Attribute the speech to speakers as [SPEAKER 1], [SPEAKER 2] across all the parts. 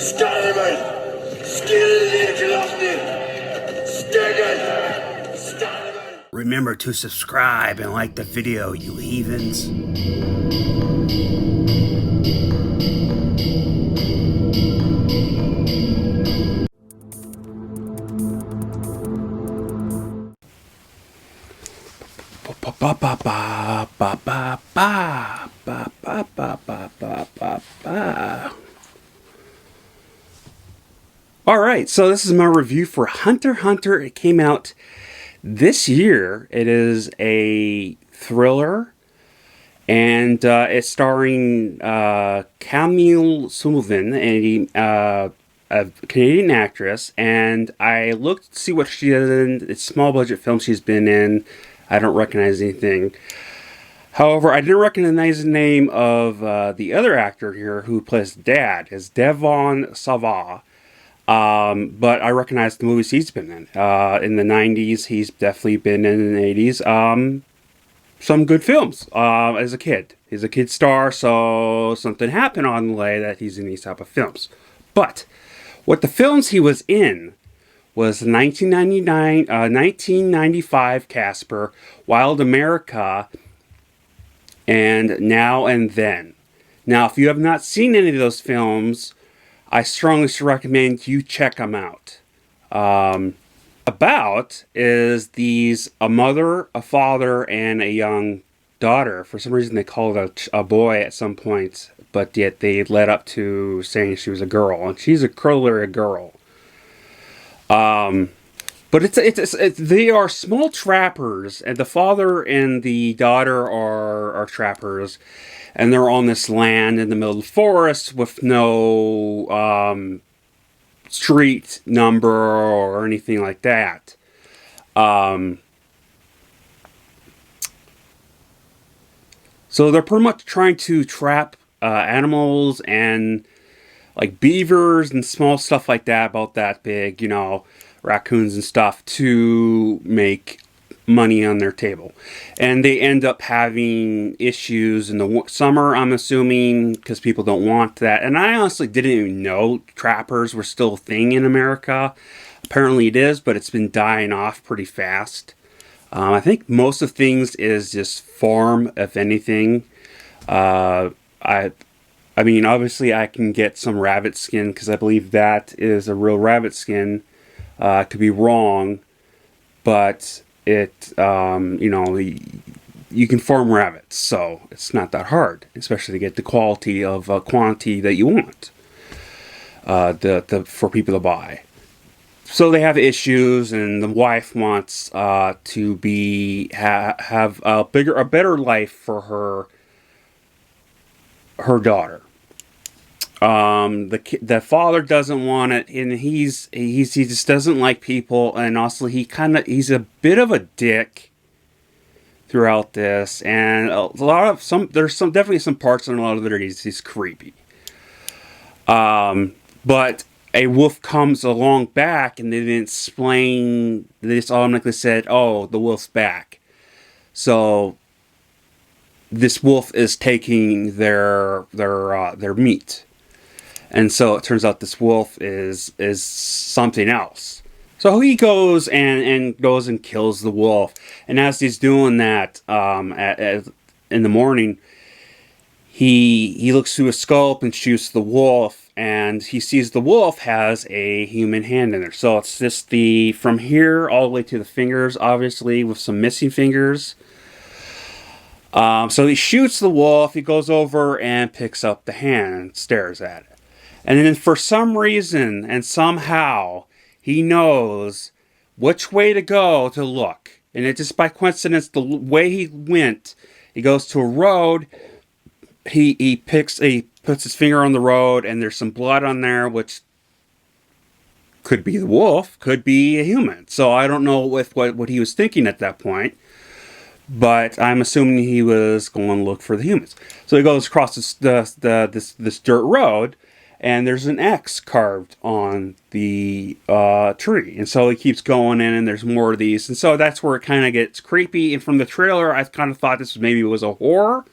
[SPEAKER 1] Sterven! Stillgelassen! Sterven! Sterven!
[SPEAKER 2] Remember to subscribe and like the video, you heathens. Alright, so this is my review for Hunter x Hunter. It came out this year. It is a thriller, and it's starring Camille Sullivan, a Canadian actress, and I looked to see what she did in. It's small budget film she's been in. I don't recognize anything. However, I didn't recognize the name of the other actor here who plays Dad. It's Devon Sawa. But I recognize the movies he's been in. In the 90s, he's definitely been in the 80s. Some good films as a kid. He's a kid star, so something happened on the way that he's in these type of films. But what the films he was in was the 1995 Casper, Wild America, and Now and Then. Now, if you have not seen any of those films, I strongly recommend you check them out. About is a mother, a father, and a young daughter. For some reason, they called it a boy at some point, but yet they led up to saying she was a girl, and she's clearly a girl. But they are small trappers, and the father and the daughter are trappers, and they're on this land in the middle of the forest with no street number or anything like that. So they're pretty much trying to trap animals and like beavers and small stuff like that, about that big, raccoons and stuff, to make money on their table. And they end up having issues in the summer, I'm assuming, because people don't want that. And I honestly didn't even know trappers were still a thing in America. Apparently it is, but it's been dying off pretty fast. I think most of things is just farm, if anything. I mean, obviously I can get some rabbit skin, because I believe that is a real rabbit skin. Could be wrong, but it, you can farm rabbits, so it's not that hard, especially to get the quality of quantity that you want for people to buy. So they have issues, and the wife wants to have a better life for her daughter. The father doesn't want it, and he just doesn't like people, and also he's a bit of a dick throughout this, and there's definitely some parts in a lot of it he's creepy. But a wolf comes along back, and they didn't explain. They just automatically said, "Oh, the wolf's back." So this wolf is taking their meat. And so it turns out this wolf is something else. So he goes and kills the wolf. And as he's doing that, in the morning, he looks through a scope and shoots the wolf, and he sees the wolf has a human hand in there. So it's just from here all the way to the fingers, obviously, with some missing fingers. So he shoots the wolf. He goes over and picks up the hand and stares at it. And then for some reason and somehow, he knows which way to go to look. And it just by coincidence, the way he went, he goes to a road. He puts his finger on the road, and there's some blood on there, which could be the wolf, could be a human. So I don't know what he was thinking at that point. But I'm assuming he was going to look for the humans. So he goes across this dirt road, and there's an X carved on the tree. And so he keeps going in, and there's more of these. And so that's where it kind of gets creepy. And from the trailer, I kind of thought this maybe was a horror.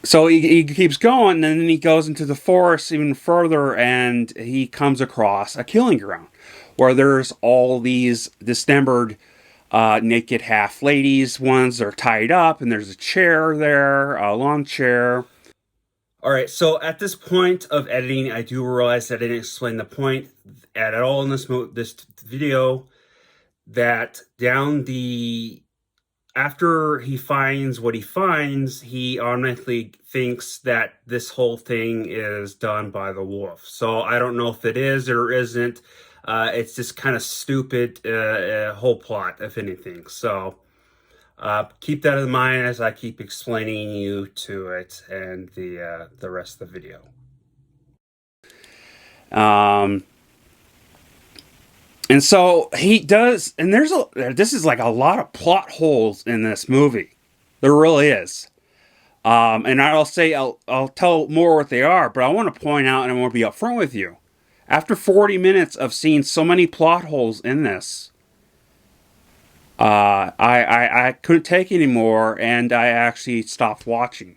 [SPEAKER 2] So he keeps going, and then he goes into the forest even further, and he comes across a killing ground where there's all these dismembered naked half ladies. Ones are tied up, and there's a chair there, a lawn chair. All right, so at this point of editing, I do realize that I didn't explain the point at all in this video, that down the after he finds what he finds, he automatically thinks that this whole thing is done by the wolf. So I don't know if it is or isn't. It's just kind of stupid whole plot, if anything. So keep that in mind as I keep explaining you to it and the rest of the video. And so he does, and this is like a lot of plot holes in this movie. There really is. And I'll tell more what they are, but I want to point out and I want to be upfront with you. After 40 minutes of seeing so many plot holes in this, I couldn't take anymore, and I actually stopped watching.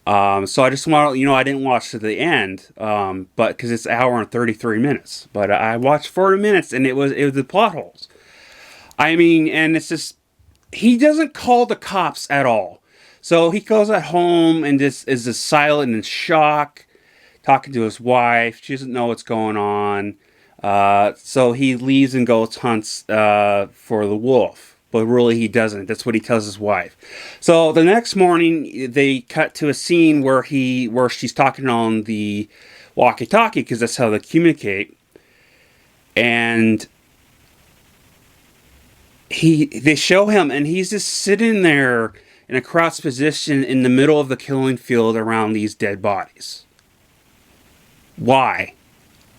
[SPEAKER 2] So I just want to, I didn't watch to the end, but because it's an hour and 33 minutes. But I watched 40 minutes, and it was the plot holes. I mean, and it's just, he doesn't call the cops at all. So he goes at home and just is silent and in shock, talking to his wife. She doesn't know what's going on. So he leaves and goes hunts for the wolf. But really he doesn't. That's what he tells his wife. So the next morning they cut to a scene where she's talking on the walkie-talkie, because that's how they communicate. And they show him, and he's just sitting there in a crouched position in the middle of the killing field around these dead bodies. Why?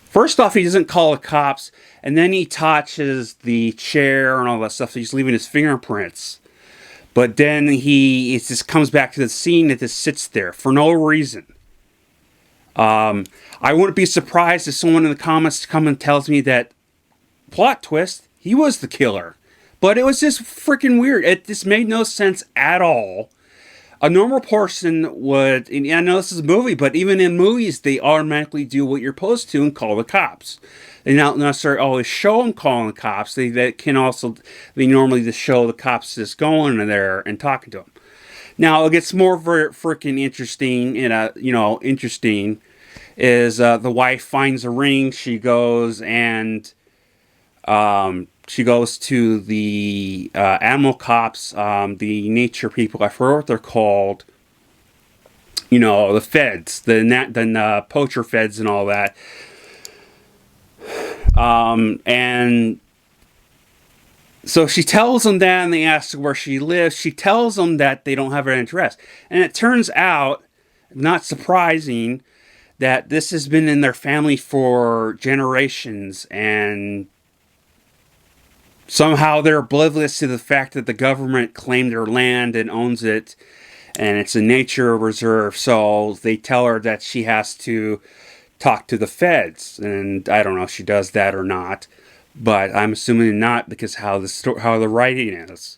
[SPEAKER 2] First off, he doesn't call the cops, and then he touches the chair and all that stuff. So he's leaving his fingerprints. But then it just comes back to the scene that just sits there for no reason. I wouldn't be surprised if someone in the comments comes and tells me that, plot twist, he was the killer. But it was just freaking weird. It just made no sense at all. A normal person would, and I know this is a movie, but even in movies, they automatically do what you're supposed to and call the cops. They don't necessarily always show them calling the cops. They normally just show the cops just going in there and talking to them. Now, it gets more freaking interesting, interesting is the wife finds a ring. She goes and she goes to the animal cops, the nature people. I forget what they're called. The feds, the poacher feds and all that. And so she tells them that, and they ask her where she lives. She tells them that they don't have an address. And it turns out, not surprising, that this has been in their family for generations, and somehow they're oblivious to the fact that the government claimed their land and owns it, and it's a nature reserve. So they tell her that she has to talk to the feds, and I don't know if she does that or not, but I'm assuming not, because how the writing is.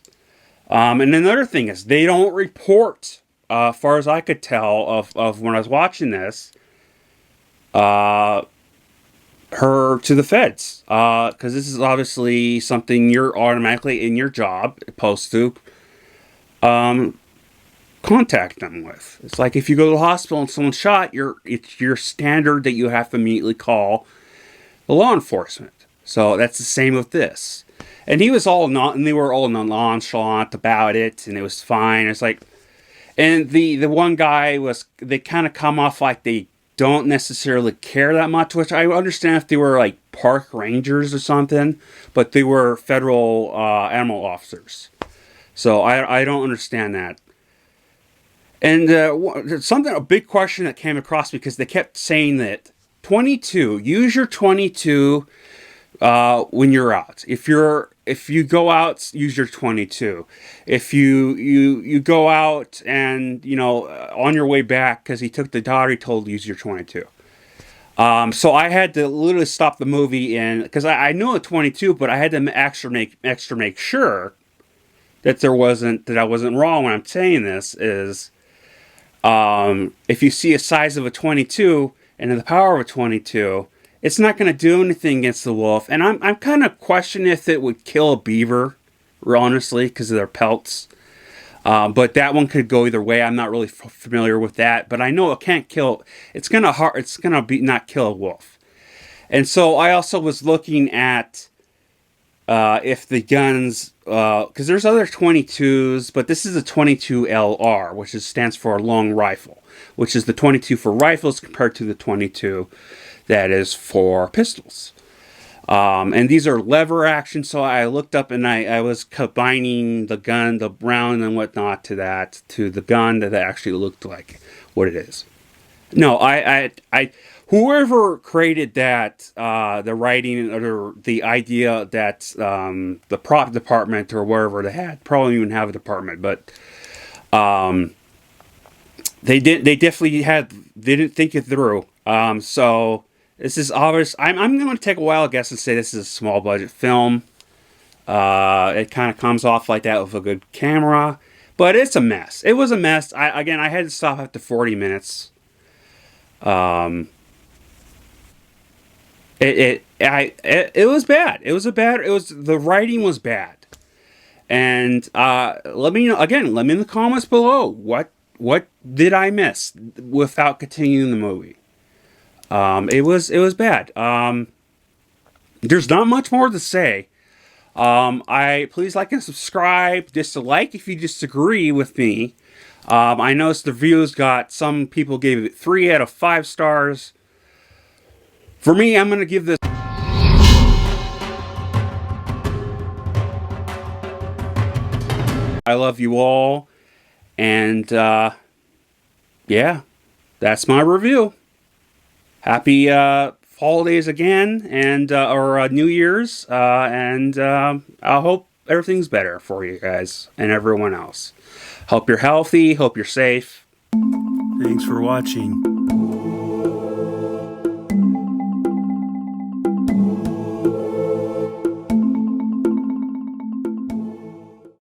[SPEAKER 2] And another thing is, they don't report, as far as I could tell of when I was watching this, her to the feds, because this is obviously something you're automatically in your job supposed to contact them with. It's like if you go to the hospital and someone's shot, it's your standard that you have to immediately call the law enforcement. So that's the same with this. And they were all nonchalant about it, and it was fine. It's like, and the one guy they kind of come off like they don't necessarily care that much, which I understand if they were like park rangers or something, but they were federal animal officers. So I don't understand that. And a big question that came across, because they kept saying that use your 22 when you're out. If you go out, use your 22. If you go out and, on your way back, because he took the daughter, he told use your 22. So I had to literally stop the movie, because I knew a 22, but I had to extra make sure that I wasn't wrong when I'm saying this. If you see a size of a 22 and the power of a 22, it's not going to do anything against the wolf. And I'm kind of questioning if it would kill a beaver, honestly, because of their pelts. But that one could go either way. I'm not really familiar with that, but I know it can't kill. It's gonna be not kill a wolf. And so I also was looking at if the guns, because there's other 22s, but this is a 22 LR, which stands for a long rifle, which is the 22 for rifles compared to the 22 that is for pistols. And these are lever action, so I looked up and I was combining the gun, the round and whatnot to the gun that actually looked like what it is. No, whoever created that, the writing or the idea that the prop department or wherever they had, probably even have a department, but they definitely didn't think it through. So this is obvious. I'm going to take a wild guess and say this is a small budget film. It kind of comes off like that with a good camera, but it's a mess. It was a mess. I had to stop after 40 minutes. It was bad. The writing was bad. And let me know again. Let me in the comments below what did I miss without continuing the movie. It was bad. There's not much more to say. Please like and subscribe. Just a like if you disagree with me. I noticed the reviews some people gave it 3 out of 5 stars. For me, I'm gonna give this. I love you all, and yeah, that's my review. Happy holidays again, and or New Year's, and I hope everything's better for you guys and everyone else. Hope you're healthy. Hope you're safe.
[SPEAKER 3] Thanks for watching.